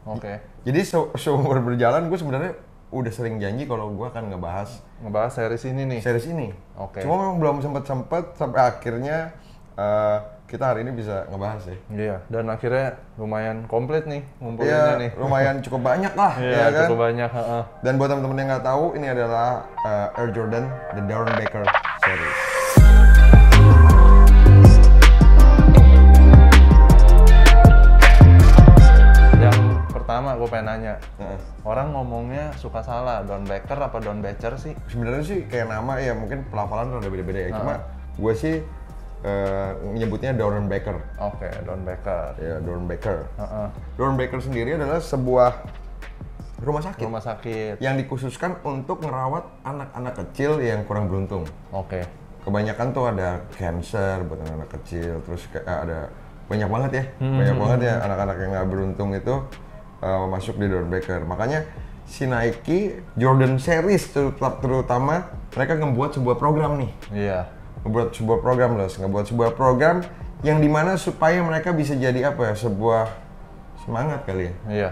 Oke. Jadi seumur berjalan gue sebenarnya udah sering janji kalau gue akan Ngebahas series ini nih. series ini. Oke. Cuma memang belum sempet sampai akhirnya kita hari ini bisa ngebahas ya. Iya, dan akhirnya lumayan komplit nih ngumpulinnya nih. Lumayan cukup banyak lah. Iya, ya kan? cukup banyak. Dan buat teman-teman yang nggak tahu, ini adalah Air Jordan The Doron Baker Series. Yang pertama gue pengen nanya, orang ngomongnya suka salah, Don Baker apa Don Becher sih? Sebenarnya sih kayak nama ya mungkin pelafalan rada beda-beda ya. Cuma gue sih menyebutnya Doron Baker. Oke, Don Baker. Ya, Doron Baker. Doron Baker sendiri adalah sebuah rumah sakit Rumah sakit. yang dikhususkan untuk merawat anak-anak kecil yang kurang beruntung. Oke. Kebanyakan tuh ada cancer buat anak-anak kecil, terus ada banyak banget ya, banyak banget ya anak-anak yang nggak beruntung itu masuk di Doron Baker. Makanya si Nike Jordan Series terutama mereka ngebuat sebuah program nih. Iya. Ngebuat sebuah program yang dimana supaya mereka bisa jadi apa ya, sebuah semangat kali ya. Iya.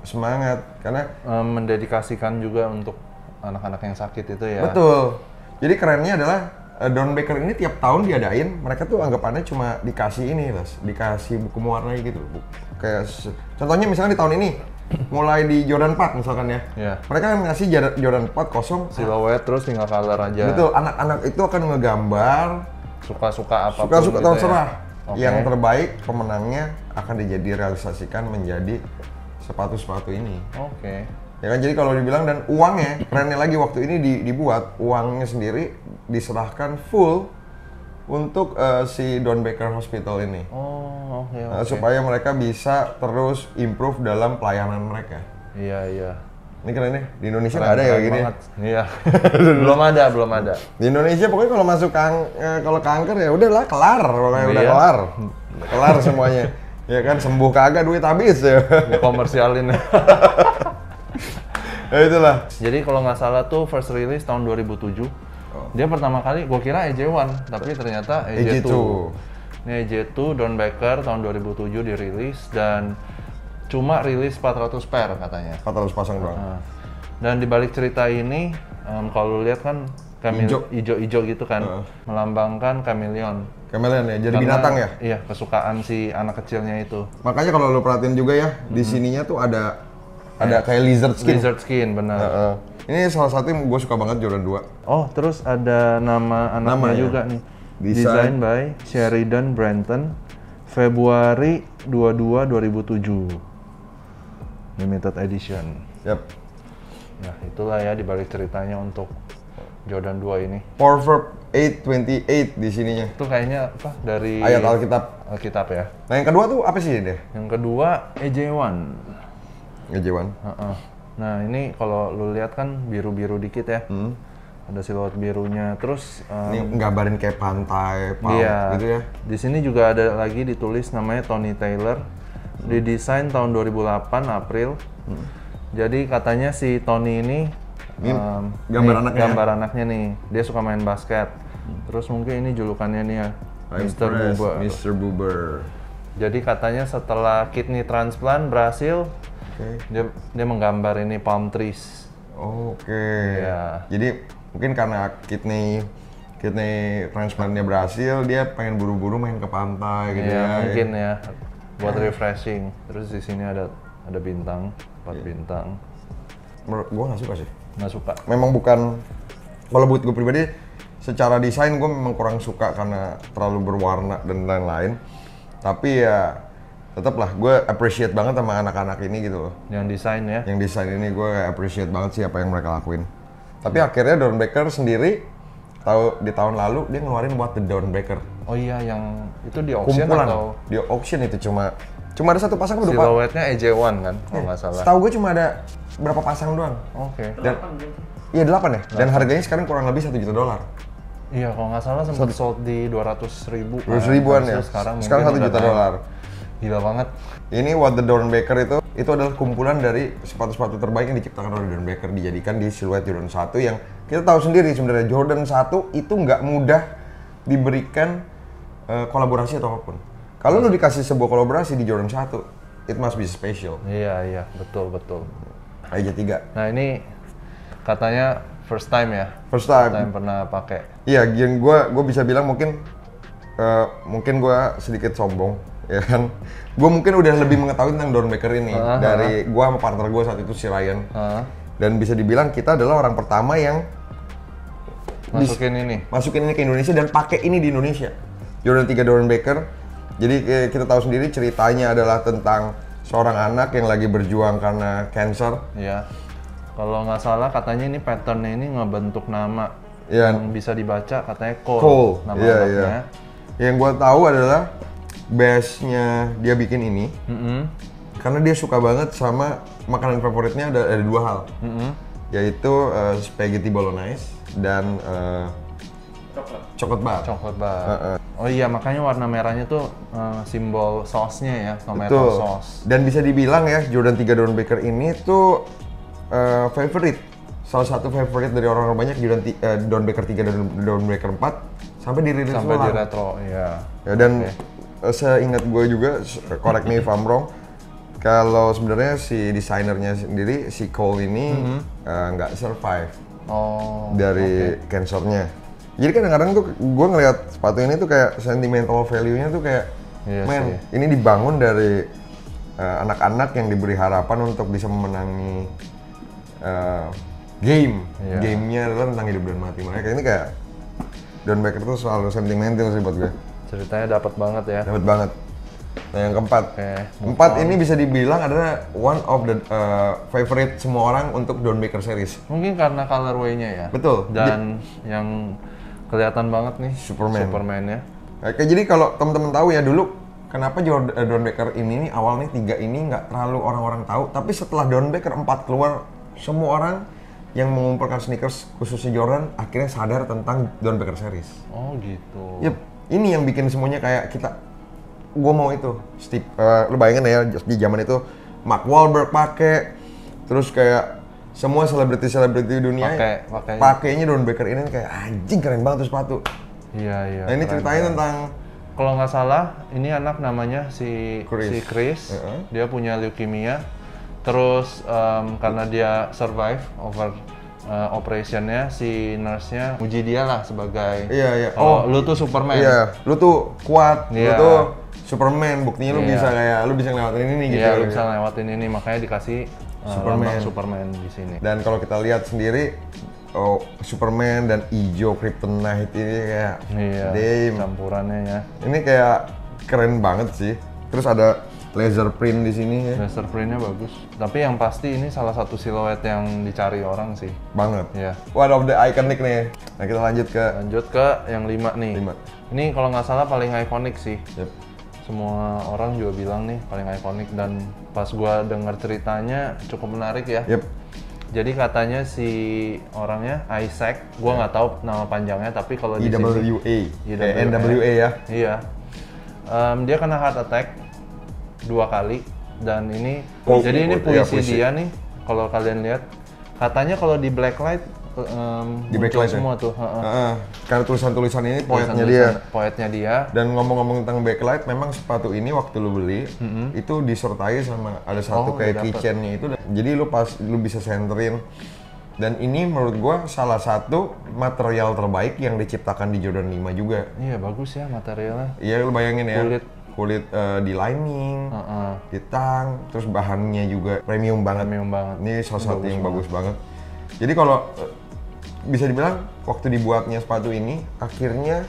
Semangat karena Mendedikasikan juga untuk anak-anak yang sakit itu ya. betul. Jadi kerennya adalah Doron Baker ini tiap tahun diadain, mereka tuh anggapannya cuma dikasih ini, dikasih buku mewarnai gitu. Kayak contohnya misalnya di tahun ini mulai di Jordan 4 misalkan ya. Iya. Mereka kan ngasih Jordan 4 kosong. Silhouette terus tinggal color aja. Betul, anak-anak itu akan ngegambar Suka-suka apapun. suka-suka gitu terserah. Oke. Yang terbaik pemenangnya akan direalisasikan menjadi sepatu-sepatu ini. Oke. Ya kan, jadi kalau dibilang dan uangnya, kerennya lagi waktu ini dibuat, uangnya sendiri diserahkan full untuk si Don Baker Hospital ini. Oh, oke. Supaya mereka bisa terus improve dalam pelayanan mereka. Iya. Ini keren ya, di Indonesia nggak ada ya kayak gini. Banget. Iya. belum ada. Di Indonesia pokoknya kalau masuk kalau kanker ya udahlah kelar, pokoknya udah Iya. kelar semuanya. Ya kan, sembuh kagak duit habis ya. Komersialin. Ya itulah. Jadi kalau nggak salah tuh first release tahun 2007. Dia pertama kali gua kira EJ1, tapi ternyata EJ2. EJ2. Ini EJ2 Don Baker tahun 2007 dirilis dan cuma rilis 400 pair katanya. 400 pasang doang. Dan di balik cerita ini, kalau lu lihat kan ijo-ijo gitu kan, melambangkan chameleon. Chameleon ya, jadi Karena, binatang ya? Iya, kesukaan si anak kecilnya itu. Makanya kalau lo perhatiin juga ya, di sininya tuh ada kayak lizard skin. Lizard skin, benar. Ini salah satu yang gue suka banget Jordan 2. Oh, terus ada nama anaknya Nama ya? juga nih. Design. Design by Sheridan Branton, Februari 22, 2007. Limited edition. Yap. Nah, itulah ya di balik ceritanya untuk Jordan 2 ini. Proverb 8:28 di sininya. Itu kayaknya apa dari Ayat Alkitab. Alkitab ya. Nah yang kedua tuh apa sih deh? Yang kedua EJ1. Ngejewan. Nah, ini kalau lu lihat kan biru-biru dikit ya. Ada siluet birunya. Terus Ini nggambarin kayak pantai, palm iya, gitu ya. di sini juga ada lagi ditulis namanya Tony Taylor. Didesain tahun 2008 April. Jadi katanya si Tony ini gambar anaknya nih. Dia suka main basket. Terus mungkin ini julukannya nih ya, Mr. Boober. Mr. Boober. Jadi katanya setelah kidney transplant berhasil, dia menggambar ini palm trees. Oke. Iya. Jadi mungkin karena kidney transplantnya berhasil, dia pengen buru-buru main ke pantai gitu Iya, ya. mungkin ya buat refreshing. Terus di sini ada bintang, 4 bintang. Menurut gue nggak suka sih. Nggak suka. Memang bukan, kalau buat gue pribadi, secara desain gue memang kurang suka karena terlalu berwarna dan lain-lain. Tapi ya tetaplah gue appreciate banget sama anak-anak ini gitu loh. Yang desain ya. Yang desain ini gue appreciate banget sih apa yang mereka lakuin. Tapi akhirnya Doron Baker sendiri di tahun lalu dia ngeluarin buat The Doron Baker. Oh iya, yang itu di auction Kumpulan. atau Di auction itu cuma ada satu pasang udah silhouette-nya EJ1 kan, kalau nggak salah. Setahu gue cuma ada berapa pasang doang. Oke. Dan iya 8 ya. Dan harganya sekarang kurang lebih $1 juta. Iya, kalau nggak salah sempat sold di 200.000. 200.000-an ya. Sekarang $1 juta. Gila banget. Ini What the Doron Baker itu adalah kumpulan dari sepatu-sepatu terbaik yang diciptakan oleh Doron Baker, dijadikan di siluet Jordan 1 yang kita tahu sendiri sebenarnya Jordan 1 itu nggak mudah diberikan kolaborasi atau apapun. Kalau lu dikasih sebuah kolaborasi di Jordan 1, it must be special. Iya, betul. IJ3. Nah ini katanya first time ya? First time pernah pakai. Iya, yang gue bisa bilang mungkin gue sedikit sombong, ya kan? Gue mungkin udah lebih mengetahui tentang Doernbeker ini dari gue sama partner gue saat itu si Ryan. Dan bisa dibilang kita adalah orang pertama yang masukin ini ke Indonesia dan pakai ini di Indonesia. Jordan 3 Doernbeker. Jadi kita tahu sendiri ceritanya adalah tentang seorang anak yang lagi berjuang karena cancer. Iya. Kalau nggak salah katanya ini patternnya ini ngebentuk nama yang bisa dibaca katanya Cole. Nama anaknya. Yang gue tahu adalah base-nya dia bikin ini karena dia suka banget sama makanan favoritnya ada dua hal, yaitu spaghetti bolognese dan coklat bar. Oh iya, makanya warna merahnya tuh simbol sausnya ya, tomato sauce. Dan bisa dibilang ya, Jordan 3 Doernbeker ini tuh salah satu favorite dari orang-orang banyak. Jordan Doernbeker 3 dan Doernbeker 4 sampai dirilis sampai di retro, ya. Dan seingat gue juga, correct me if I'm wrong, kalau sebenarnya si desainernya sendiri, si Cole ini nggak survive dari cancernya. Jadi kadang-kadang tuh gue ngelihat sepatu ini tuh kayak sentimental value-nya tuh kayak, ini dibangun dari anak-anak yang diberi harapan untuk bisa memenangi game-nya adalah tentang hidup dan mati mereka. Ini kayak Doernbeker tuh selalu sentimental sih buat gue. Ceritanya dapat banget ya. Dapat banget. Nah yang keempat, ini bisa dibilang adalah one of the favorite semua orang untuk Doernbeker series. Mungkin karena colorway-nya ya. Betul. Dan yang kelihatan banget nih Superman-nya. Oke, jadi kalau teman-teman tahu ya dulu kenapa Doernbeker ini awalnya 3 ini nggak terlalu orang-orang tahu, tapi setelah Doernbeker 4 keluar, semua orang yang mengumpulkan sneakers khususnya Jordan akhirnya sadar tentang Doernbeker series. Oh gitu. Yep, ini yang bikin semuanya kayak gue mau itu. Lu bayangin ya di zaman itu Mark Wahlberg pakai, terus kayak semua selebriti dunia pakainya Doernbeker ini kayak anjing keren banget tuh sepatu. Iya. Nah ini ceritanya tentang, kalau nggak salah ini anak namanya si Chris. Dia punya leukemia. Terus karena dia survive over operationnya, si nurse-nya muji dia lah sebagai lu tuh Superman. Iya, lu tuh kuat, lu tuh Superman, buktinya lu bisa ngelewatin ini gitu. Iya, lu bisa ngelewatin ini, makanya dikasih Superman di sini. Dan kalau kita lihat sendiri, Superman dan hijau Kryptonite ini kayak campurannya ya. Ini kayak keren banget sih. Terus ada laser print di sini ya. Laser printnya bagus. Tapi yang pasti ini salah satu siluet yang dicari orang sih. Banget. Iya. One of the iconic nih. Nah kita lanjut ke yang 5 nih. 5. Ini kalau nggak salah paling ikonik sih. Yep. Semua orang juga bilang nih paling ikonik, dan pas gua dengar ceritanya cukup menarik ya. Yep. Jadi katanya si orangnya Isaac, gua nggak tahu nama panjangnya, tapi kalau di NWA ya. Iya. Dia kena heart attack 2 kali, dan ini jadi ini puisi dia nih. Kalau kalian lihat, katanya kalau di blacklight di backlight semua tuh. Karena tulisan-tulisan ini poetnya dia. Dan ngomong-ngomong tentang backlight, memang sepatu ini waktu lu beli itu disertai sama ada satu kayak keychainnya itu. Jadi lu bisa senterin. Dan ini menurut gua salah satu material terbaik yang diciptakan di Jordan 5 juga. Iya, bagus ya materialnya. Iya, lu bayangin ya. Kulit di lining, di tang, terus bahannya juga premium banget. Ini salah satu yang bagus banget. Jadi kalau bisa dibilang waktu dibuatnya sepatu ini akhirnya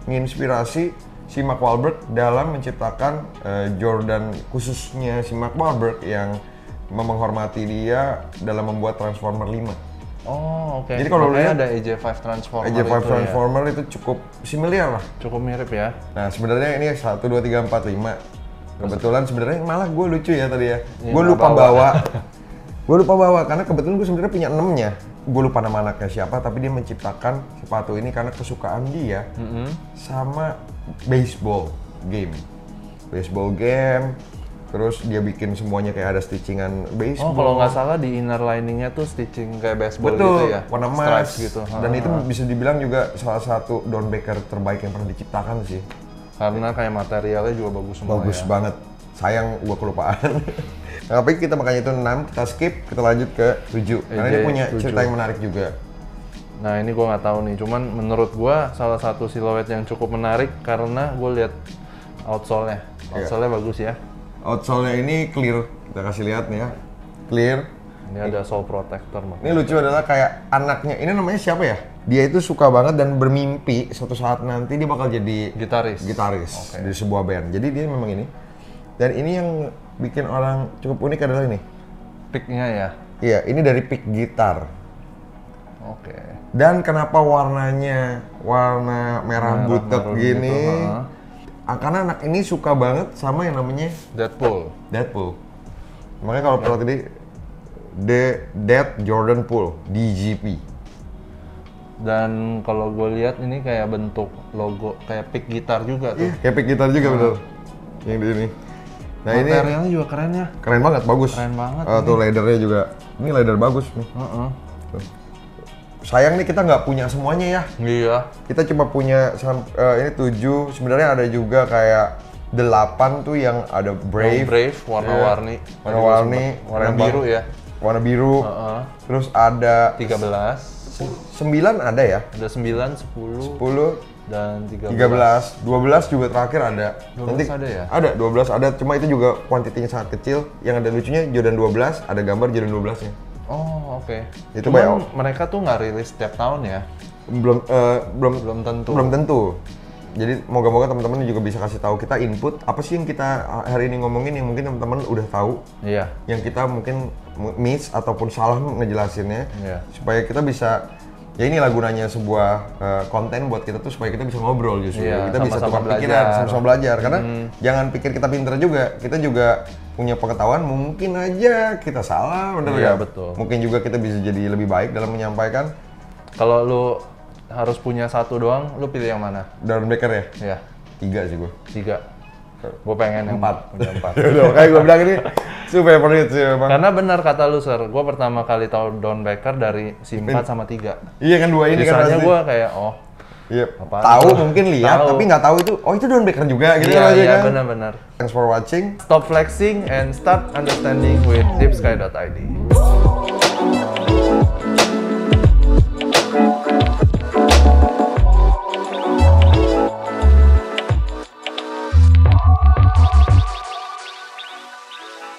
menginspirasi si Mark Wahlberg dalam menciptakan Jordan, khususnya si Mark Wahlberg yang menghormati dia dalam membuat Transformer 5. Oh, oke. Jadi kalau lihat ada AJ5 Transformer. AJ5 Transformer itu cukup similar lah. Cukup mirip ya. Nah, sebenarnya ini 1 2 3 4 5. Kebetulan sebenarnya malah gue lucu ya tadi ya. Gue lupa bawa. Karena kebetulan gue sebenarnya punya 6-nya. Gue lupa nama anaknya siapa, tapi dia menciptakan sepatu ini karena kesukaan dia sama baseball game. Terus dia bikin semuanya kayak ada stitchingan baseball. Oh, kalau nggak salah di inner liningnya tuh stitching kayak baseball. Betul, gitu ya? Warna emas gitu. Dan itu bisa dibilang juga salah satu Doernbeker terbaik yang pernah diciptakan sih. Karena kayak materialnya juga bagus semua. Bagus banget. sayang gua kelupaan. Tapi kita makanya itu 6, kita skip, kita lanjut ke 7. Karena ini punya 7. Cerita yang menarik juga. Nah ini gue nggak tahu nih, cuman menurut gue salah satu siluet yang cukup menarik karena gue lihat outsole-nya. Outsole-nya bagus ya. Outsole-nya ini clear, kita kasih lihat nih ya. Clear. Ini ada sole protector. Ini lucu adalah kayak anaknya, ini namanya siapa ya? Dia itu suka banget dan bermimpi suatu saat nanti dia bakal jadi gitaris di sebuah band. Jadi dia memang ini. Dan ini yang bikin orang cukup unik adalah ini. Pick-nya ya? Iya, ini dari pick gitar. Oke. Dan kenapa warnanya warna merah butek gini? Gitu, karena anak ini suka banget sama yang namanya Deadpool. Makanya kalau perlu tadi Dead Jordan Pool, DJP. Dan kalau gue lihat ini kayak bentuk logo kayak pick gitar juga tuh. Kayak pick gitar juga betul. Yang di sini. Nah ini materialnya juga keren ya. Keren banget, bagus. Keren banget. Tuh leathernya juga. Ini leather bagus nih. Sayang nih kita nggak punya semuanya ya. Iya. Kita cuma punya ini 7. Sebenarnya ada juga kayak 8 tuh yang ada Brave. Warna-warni. Warna biru ya. Warna biru. Terus ada 13. 9 ada ya? Ada 9, 10 dan 13. 12 juga terakhir ada. 12 nanti ada ya? Ada, 12 ada, cuma itu juga kuantitinya sangat kecil. Yang ada lucunya Jordan 12, ada gambar Jordan 12-nya. Oh, oke. Itu cuman mereka tuh nggak rilis setiap tahun ya? Belum tentu. Belum tentu. Jadi moga-moga teman-teman juga bisa kasih tahu kita input apa sih yang kita hari ini ngomongin yang mungkin teman-teman udah tahu. Iya. Yang kita mungkin miss ataupun salah ngejelasinnya. Iya. Supaya kita bisa, ya inilah gunanya sebuah konten buat kita tuh supaya kita bisa ngobrol justru. Iya, Kita bisa tukar pikiran, sama-sama belajar. Karena jangan pikir kita pinter juga, kita juga punya pengetahuan, mungkin aja kita salah, bener iya, gak? Betul. Mungkin juga kita bisa jadi lebih baik dalam menyampaikan. Kalau lu harus punya satu doang, lu pilih yang mana? Darren Baker ya? Iya. 3 sih gue. 3. Gue pengen yang 4. Punya 4. Udah, kayak gue bilang ini super favorit sih memang. Karena benar kata lu, Sir. Gue pertama kali tahu Don Baker dari si 4 sama 3. Iya kan 2 ini kan. Sisanya gue kayak, iya. Tahu mungkin lihat, tapi nggak tahu itu. Oh itu Don Baker juga gitu kan? kan? Iya, benar-benar. Thanks for watching. Stop flexing and start understanding with deepsky.id.